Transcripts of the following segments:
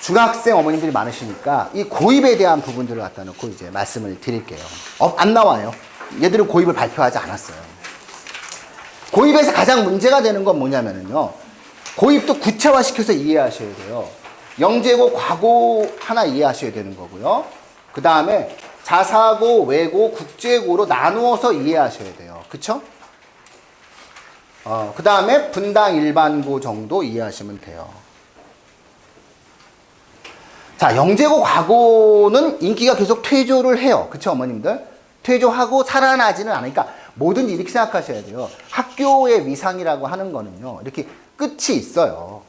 중학생 어머님들이 많으시니까 이 고입에 대한 부분들을 갖다 놓고 이제 말씀을 드릴게요. 안 나와요. 얘들은 고입을 발표하지 않았어요. 고입에서 가장 문제가 되는 건 뭐냐면요. 고입도 구체화시켜서 이해하셔야 돼요. 영재고, 과고 하나 이해하셔야 되는 거고요. 그 다음에 자사고, 외고, 국제고로 나누어서 이해하셔야 돼요. 그쵸? 그 다음에 분당 일반고 정도 이해하시면 돼요. 자, 영재고, 과고는 인기가 계속 퇴조를 해요. 그쵸, 어머님들? 퇴조하고 살아나지는 않으니까 뭐든지 이렇게 생각하셔야 돼요. 학교의 위상이라고 하는 거는요, 이렇게 끝이 있어요.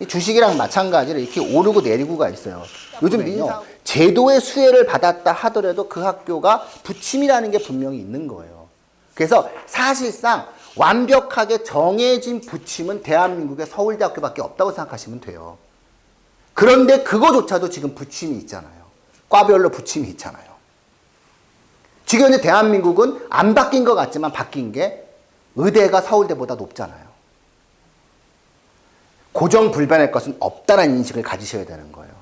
주식이랑 마찬가지로 이렇게 오르고 내리고가 있어요. 요즘은요, 제도의 수혜를 받았다 하더라도 그 학교가 부침이라는 게 분명히 있는 거예요. 그래서 사실상 완벽하게 정해진 부침은 대한민국의 서울대학교밖에 없다고 생각하시면 돼요. 그런데 그거조차도 지금 부침이 있잖아요. 과별로 부침이 있잖아요. 지금 현재 대한민국은 안 바뀐 것 같지만 바뀐 게 의대가 서울대보다 높잖아요. 고정불변할 것은 없다는 인식을 가지셔야 되는 거예요.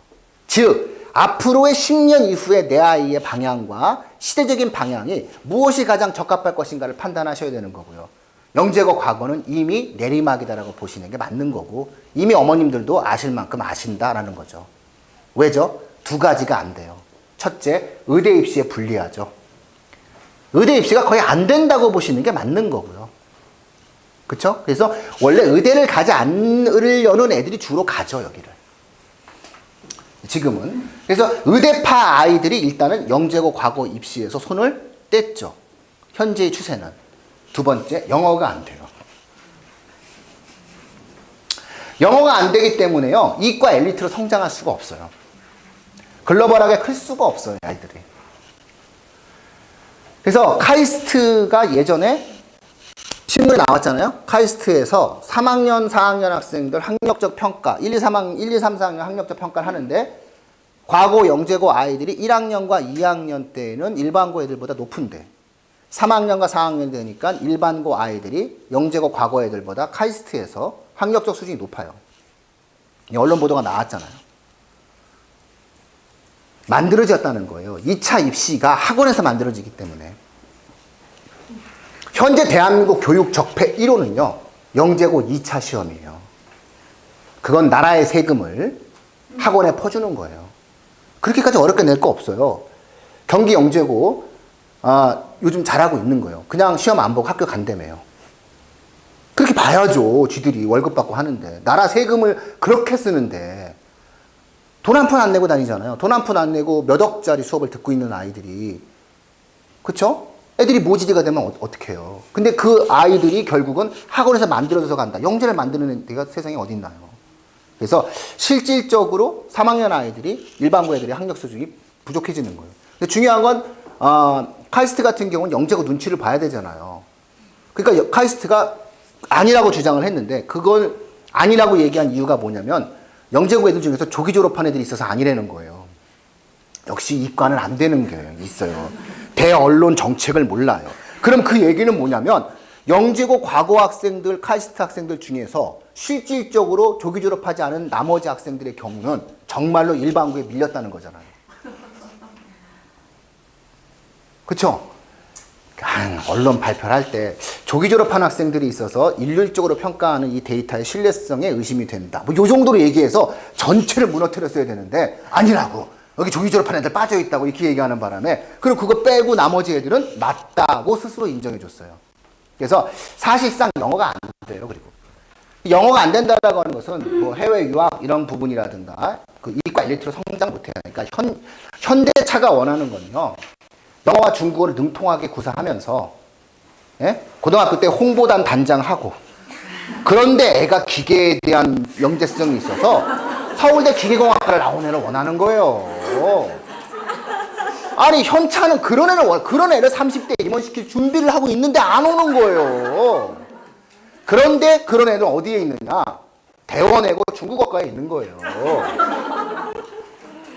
즉, 앞으로의 10년 이후에 내 아이의 방향과 시대적인 방향이 무엇이 가장 적합할 것인가를 판단하셔야 되는 거고요. 영재고 과거는 이미 내리막이다라고 보시는 게 맞는 거고, 이미 어머님들도 아실 만큼 아신다라는 거죠. 왜죠? 두 가지가 안 돼요. 첫째, 의대 입시에 불리하죠. 의대 입시가 거의 안 된다고 보시는 게 맞는 거고요. 그쵸? 그래서 원래 의대를 가지 않으려는 애들이 주로 가죠, 여기를. 지금은. 그래서 의대파 아이들이 일단은 영재고 과거 입시에서 손을 뗐죠. 현재의 추세는. 두 번째, 영어가 안 돼요. 영어가 안 되기 때문에요, 이과 엘리트로 성장할 수가 없어요. 글로벌하게 클 수가 없어요, 아이들이. 그래서 카이스트가 예전에 신문에 나왔잖아요. 카이스트에서 3학년, 4학년 학생들 학력적 평가, 1, 2, 3, 4학년 학력적 평가를 하는데, 과거 영재고 아이들이 1학년과 2학년 때에는 일반고 애들보다 높은데, 3학년과 4학년 되니까 일반고 아이들이 영재고 과거 애들보다 카이스트에서 학력적 수준이 높아요. 언론 보도가 나왔잖아요. 만들어졌다는 거예요. 2차 입시가 학원에서 만들어지기 때문에. 현재 대한민국 교육 적폐 1호는요, 영재고 2차 시험이에요. 그건 나라의 세금을 학원에 퍼주는 거예요. 그렇게까지 어렵게 낼 거 없어요. 경기 영재고, 요즘 잘하고 있는 거예요. 그냥 시험 안 보고 학교 간다며요. 그렇게 봐야죠. 쥐들이 월급 받고 하는데. 나라 세금을 그렇게 쓰는데. 돈 한 푼 안 내고 다니잖아요. 돈 한 푼 안 내고 몇 억짜리 수업을 듣고 있는 아이들이. 그쵸? 애들이 모지리가 되면 어떻게 해요? 근데 그 아이들이 결국은 학원에서 만들어져서 간다. 영재를 만드는 데가 세상에 어디 있나요? 그래서 실질적으로 3학년 아이들이, 일반고 애들이 학력 수준이 부족해지는 거예요. 근데 중요한 건, 카이스트 같은 경우는 영재고 눈치를 봐야 되잖아요. 그러니까 카이스트가 아니라고 주장을 했는데, 그걸 아니라고 얘기한 이유가 뭐냐면, 영재고 애들 중에서 조기 졸업한 애들이 있어서 아니라는 거예요. 역시 이과는 안 되는 게 있어요. 대언론 정책을 몰라요. 그럼 그 얘기는 뭐냐면, 영재고 과거 학생들, 카이스트 학생들 중에서 실질적으로 조기 졸업하지 않은 나머지 학생들의 경우는 정말로 일반고에 밀렸다는 거잖아요. 그쵸? 언론 발표를 할 때 조기 졸업한 학생들이 있어서 일률적으로 평가하는 이 데이터의 신뢰성에 의심이 된다. 뭐 요 정도로 얘기해서 전체를 무너뜨렸어야 되는데, 아니라고. 여기 조기 졸업한 애들 빠져있다고 이렇게 얘기하는 바람에, 그리고 그거 빼고 나머지 애들은 맞다고 스스로 인정해줬어요. 그래서 사실상 영어가 안 돼요. 그리고 영어가 안 된다라고 하는 것은 뭐 해외 유학 이런 부분이라든가 그 이과 엘리트로 성장 못해요. 그러니까 현대차가 원하는 건요, 영어와 중국어를 능통하게 구사하면서, 예? 고등학교 때 홍보단 단장하고, 그런데 애가 기계에 대한 영재성이 있어서 서울대 기계공학과를 나온 애를 원하는 거예요. 아니, 현차는 그런 애를 30대 임원시킬 준비를 하고 있는데 안 오는 거예요. 그런데 그런 애는 어디에 있느냐? 대원외고 중국어과에 있는 거예요.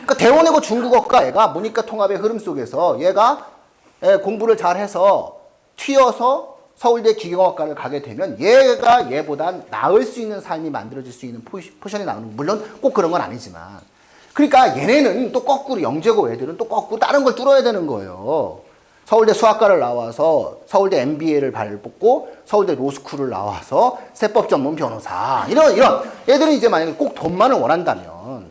그러니까 대원외고 중국어과 애가 문이과 통합의 흐름 속에서 얘가 공부를 잘해서 튀어서 서울대 기계공학과를 가게 되면 얘가 얘보다 나을 수 있는 삶이 만들어질 수 있는 포션이 나오는, 물론 꼭 그런 건 아니지만, 그러니까 얘네는 또 거꾸로 영재고 애들은 또 거꾸로 다른 걸 뚫어야 되는 거예요. 서울대 수학과를 나와서 서울대 MBA를 밟고 서울대 로스쿨을 나와서 세법 전문 변호사 이런 애들은 이제 만약에 꼭 돈만을 원한다면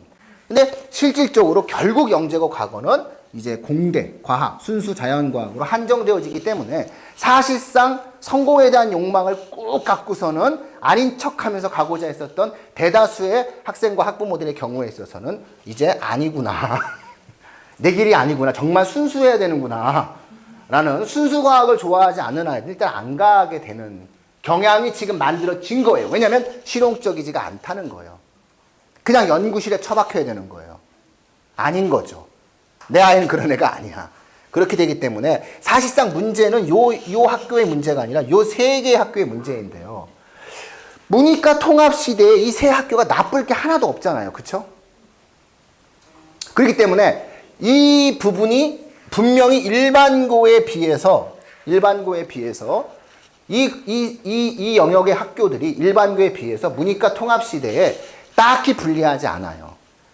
근데 실질적으로 결국 영재고 과거는 이제 공대, 과학, 순수 자연과학으로 한정되어지기 때문에 사실상 성공에 대한 욕망을 꼭 갖고서는 아닌 척하면서 가고자 했었던 대다수의 학생과 학부모들의 경우에 있어서는 이제 아니구나. 내 길이 아니구나. 정말 순수해야 되는구나. 라는 순수과학을 좋아하지 않는 아이들 일단 안 가게 되는 경향이 지금 만들어진 거예요. 왜냐하면 실용적이지가 않다는 거예요. 그냥 연구실에 처박혀야 되는 거예요. 아닌 거죠. 내 아이는 그런 애가 아니야. 그렇게 되기 때문에 사실상 문제는 요 학교의 문제가 아니라 요 세 개의 학교의 문제인데요. 문이과 통합 시대에 이 세 학교가 나쁠 게 하나도 없잖아요. 그렇죠? 그렇기 때문에 이 부분이 분명히 일반고에 비해서 이 영역의 학교들이 일반고에 비해서 문이과 통합 시대에 딱히 불리하지 않아요.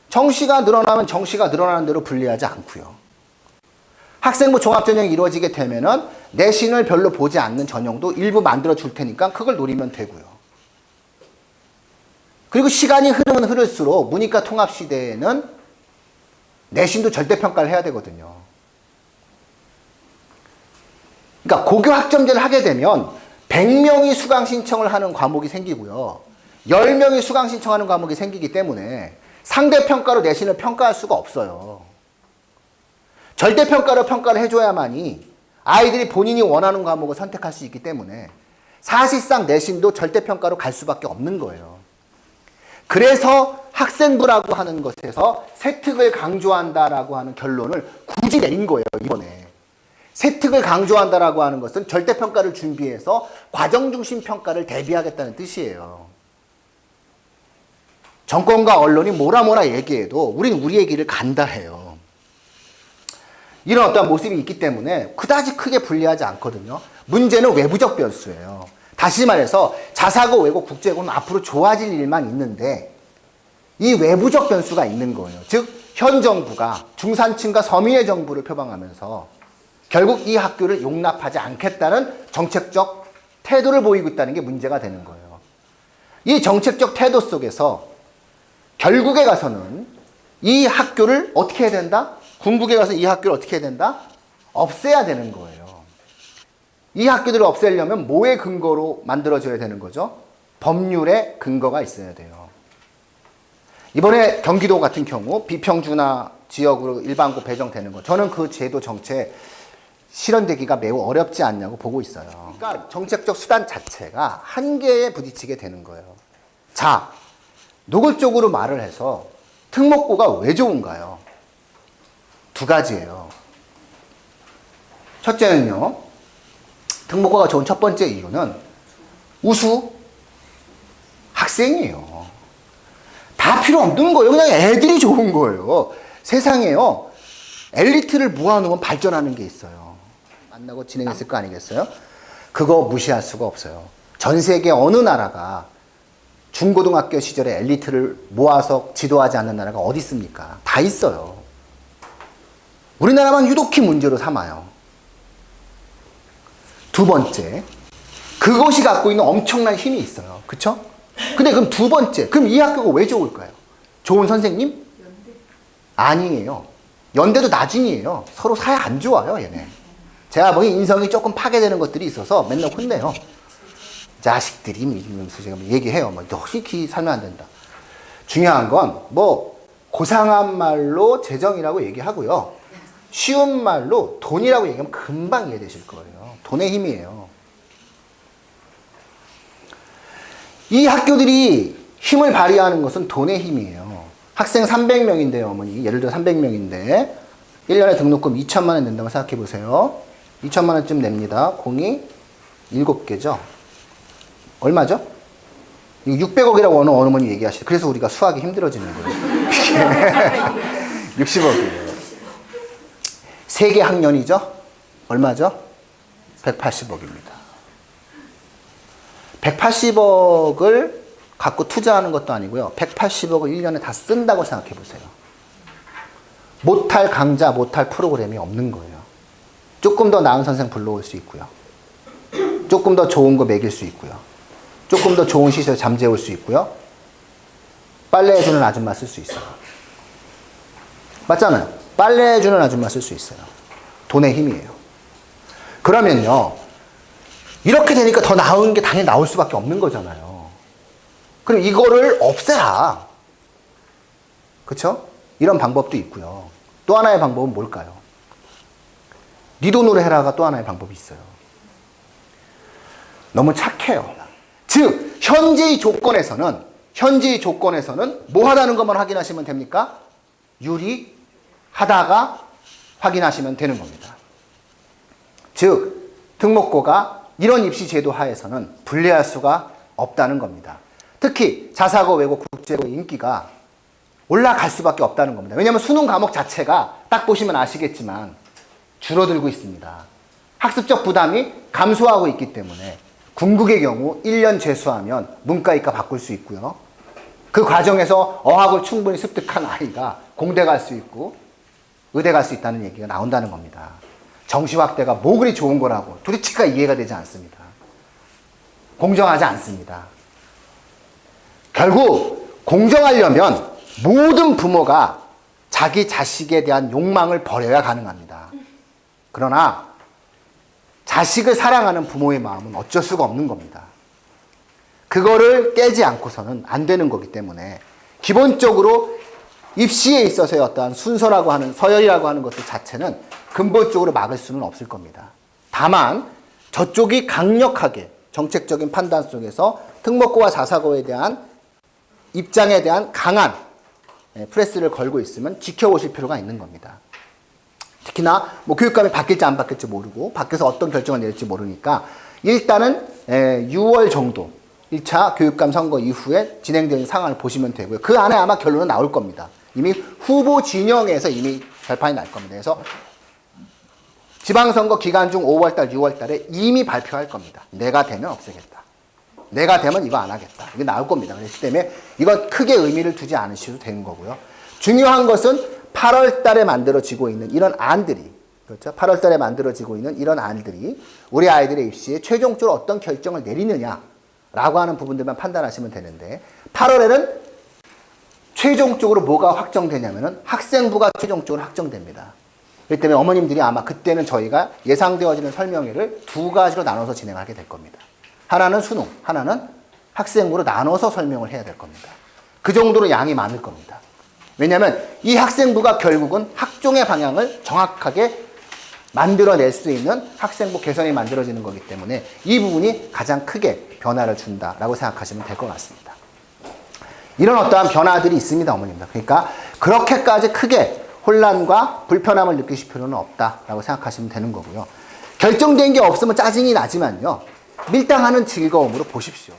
정시가 늘어나면 정시가 늘어나는 대로 불리하지 않고요. 학생부 종합전형이 이루어지게 되면은 내신을 별로 보지 않는 전형도 일부 만들어 줄 테니까 그걸 노리면 되고요. 그리고 시간이 흐르면 흐를수록 문이과 통합 시대에는 내신도 절대평가를 해야 되거든요. 그러니까 고교 학점제를 하게 되면 100명이 수강 신청을 하는 과목이 생기고요. 10명이 수강 신청하는 과목이 생기기 때문에 상대평가로 내신을 평가할 수가 없어요. 절대평가로 평가를 해줘야만이 아이들이 본인이 원하는 과목을 선택할 수 있기 때문에 사실상 내신도 절대평가로 갈 수밖에 없는 거예요. 그래서 학생부라고 하는 것에서 세특을 강조한다라고 하는 결론을 굳이 내린 거예요, 이번에. 세특을 강조한다라고 하는 것은 절대평가를 준비해서 과정중심 평가를 대비하겠다는 뜻이에요. 정권과 언론이 뭐라 얘기해도 우린 우리의 길을 간다 해요. 이런 어떤 모습이 있기 때문에 그다지 크게 불리하지 않거든요. 문제는 외부적 변수예요. 다시 말해서 자사고, 외고, 국제고는 앞으로 좋아질 일만 있는데 이 외부적 변수가 있는 거예요. 즉, 현 정부가 중산층과 서민의 정부를 표방하면서 결국 이 학교를 용납하지 않겠다는 정책적 태도를 보이고 있다는 게 문제가 되는 거예요. 이 정책적 태도 속에서 결국에 가서는 이 학교를 어떻게 해야 된다? 궁극에 가서 이 학교를 어떻게 해야 된다? 없애야 되는 거예요. 이 학교들을 없애려면 뭐의 근거로 만들어져야 되는 거죠? 법률의 근거가 있어야 돼요. 이번에 경기도 같은 경우 비평준화 지역으로 일반고 배정되는 거, 저는 그 제도 정책 실현되기가 매우 어렵지 않냐고 보고 있어요. 그러니까 정책적 수단 자체가 한계에 부딪히게 되는 거예요. 자, 노골적으로 말을 해서 특목고가 왜 좋은가요? 두 가지예요. 첫째는요, 특목고가 좋은 첫 번째 이유는 우수 학생이에요. 다 필요 없는 거예요. 그냥 애들이 좋은 거예요. 세상에요, 엘리트를 모아놓으면 발전하는 게 있어요. 만나고 진행했을 거 아니겠어요? 그거 무시할 수가 없어요. 전 세계 어느 나라가 중고등학교 시절에 엘리트를 모아서 지도하지 않는 나라가 어디 있습니까? 다 있어요. 우리나라만 유독히 문제로 삼아요. 두 번째, 그것이 갖고 있는 엄청난 힘이 있어요. 그쵸? 근데 그럼 두 번째, 그럼 이 학교가 왜 좋을까요? 좋은 선생님? 연대. 아니에요. 연대도 나중이에요. 서로 사이 안 좋아요, 얘네. 제가 보기 인성이 조금 파괴되는 것들이 있어서 맨날 혼내요. 자식들이 이러면서 제가 얘기해요. 너 이렇게 살면 안 된다. 중요한 건 고상한 말로 재정이라고 얘기하고요. 쉬운 말로 돈이라고 얘기하면 금방 이해되실 거예요. 돈의 힘이에요. 이 학교들이 힘을 발휘하는 것은 돈의 힘이에요. 학생 300명인데요, 어머니. 예를 들어 300명인데 1년에 등록금 2천만 원 낸다고 생각해 보세요. 2천만 원쯤 냅니다. 공이 7개죠. 얼마죠? 600억이라고 어느 어머니 얘기하시죠. 그래서 우리가 수학이 힘들어지는 거예요. 60억이에요. 세계 학년이죠? 얼마죠? 180억입니다. 180억을 갖고 투자하는 것도 아니고요. 180억을 1년에 다 쓴다고 생각해 보세요. 못할 강좌, 못할 프로그램이 없는 거예요. 조금 더 나은 선생 불러올 수 있고요. 조금 더 좋은 거 먹일 수 있고요. 조금 더 좋은 시설 잠재울 수 있고요. 빨래해주는 아줌마 쓸 수 있어요. 맞잖아요. 빨래해주는 아줌마 쓸 수 있어요. 돈의 힘이에요. 그러면요, 이렇게 되니까 더 나은 게 당연히 나올 수밖에 없는 거잖아요. 그럼 이거를 없애라. 그쵸? 이런 방법도 있고요. 또 하나의 방법은 뭘까요? 네 돈으로 해라가 또 하나의 방법이 있어요. 너무 착해요. 즉, 현재의 조건에서는 뭐 하다는 것만 확인하시면 됩니까? 유리하다가 확인하시면 되는 겁니다. 즉, 특목고가 이런 입시 제도 하에서는 불리할 수가 없다는 겁니다. 특히 자사고, 외고, 국제고의 인기가 올라갈 수밖에 없다는 겁니다. 왜냐하면 수능 과목 자체가 딱 보시면 아시겠지만 줄어들고 있습니다. 학습적 부담이 감소하고 있기 때문에 궁극의 경우 1년 재수하면 문과이과 바꿀 수 있고요. 그 과정에서 어학을 충분히 습득한 아이가 공대 갈 수 있고 의대 갈 수 있다는 얘기가 나온다는 겁니다. 정시 확대가 뭐 그리 좋은 거라고 도대체가 이해가 되지 않습니다. 공정하지 않습니다. 결국 공정하려면 모든 부모가 자기 자식에 대한 욕망을 버려야 가능합니다. 그러나 자식을 사랑하는 부모의 마음은 어쩔 수가 없는 겁니다. 그거를 깨지 않고서는 안 되는 거기 때문에 기본적으로 입시에 있어서의 어떠한 순서라고 하는 서열이라고 하는 것들 자체는 근본적으로 막을 수는 없을 겁니다. 다만 저쪽이 강력하게 정책적인 판단 속에서 특목고와 자사고에 대한 입장에 대한 강한 프레스를 걸고 있으면 지켜보실 필요가 있는 겁니다. 특히나 뭐 교육감이 바뀔지 안 바뀔지 모르고 바뀌어서 어떤 결정을 내릴지 모르니까 일단은 6월 정도 1차 교육감 선거 이후에 진행되는 상황을 보시면 되고요. 그 안에 아마 결론은 나올 겁니다. 이미 후보 진영에서 이미 결판이 날 겁니다. 그래서 지방선거 기간 중 5월달, 6월달에 이미 발표할 겁니다. 내가 되면 없애겠다. 내가 되면 이거 안 하겠다. 이게 나올 겁니다. 그렇기 때문에 이건 크게 의미를 두지 않으셔도 되는 거고요. 중요한 것은 8월 달에 만들어지고 있는 이런 안들이, 그렇죠? 8월 달에 만들어지고 있는 이런 안들이 우리 아이들의 입시에 최종적으로 어떤 결정을 내리느냐라고 하는 부분들만 판단하시면 되는데 8월에는 최종적으로 뭐가 확정되냐면은 학생부가 최종적으로 확정됩니다. 그렇기 때문에 어머님들이 아마 그때는 저희가 예상되어지는 설명회를 두 가지로 나눠서 진행하게 될 겁니다. 하나는 수능, 하나는 학생부로 나눠서 설명을 해야 될 겁니다. 그 정도로 양이 많을 겁니다. 왜냐하면 이 학생부가 결국은 학종의 방향을 정확하게 만들어낼 수 있는 학생부 개선이 만들어지는 거기 때문에 이 부분이 가장 크게 변화를 준다라고 생각하시면 될 것 같습니다. 이런 어떠한 변화들이 있습니다, 어머님들. 그러니까 그렇게까지 크게 혼란과 불편함을 느끼실 필요는 없다라고 생각하시면 되는 거고요. 결정된 게 없으면 짜증이 나지만요. 밀당하는 즐거움으로 보십시오.